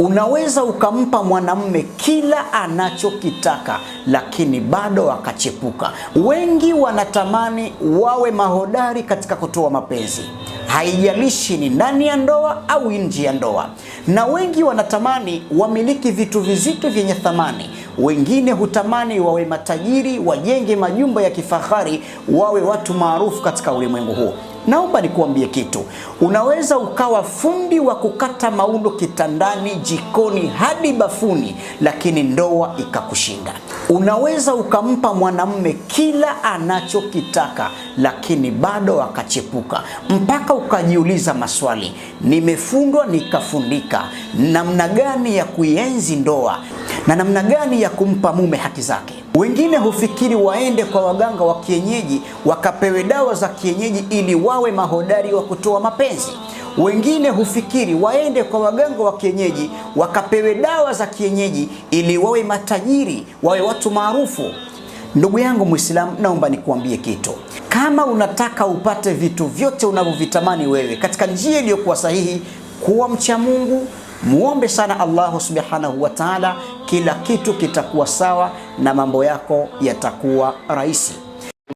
Unaweza ukampa mwanamume kila anachokitaka lakini bado akachepuka. Wengi wanatamani wawe mahodari katika kutoa mapenzi, haijalishi ni ndani ya ndoa au nje ya ndoa. Na wengi wanatamani wamiliki vitu vizito vyenye thamani. Wengine hutamani wawe matajiri, wajenge majumba ya kifahari, wawe watu maarufu katika ulimwengu huu. Naomba nikuambie kitu. Unaweza ukawa fundi wa kukata maundo kitandani, jikoni hadi bafuni, lakini ndoa ikakushinda. Unaweza ukampa mwanamume kila anachokitaka lakini bado akachepuka, mpaka ukajiuliza maswali: nimefundwa nikafundika, namna gani ya kuienzi ndoa na namna gani ya kumpa mume haki zake? Wengine hufikiri waende kwa waganga wa kienyeji wakapewe dawa za kienyeji ili wawe mahodari wa kutoa mapenzi. Wengine hufikiri waende kwa waganga wa kienyeji wakapewe dawa za kienyeji ili wawe matajiri, wawe watu maarufu. Ndugu yangu Muislamu, naomba nikuambie kitu. Kama unataka upate vitu vyote unavyovitamani wewe katika njia iliyokuwa sahihi, kuwa mcha Mungu, muombe sana Allah subhanahu wa ta'ala, kila kitu kitakuwa sawa na mambo yako yatakuwa rahisi.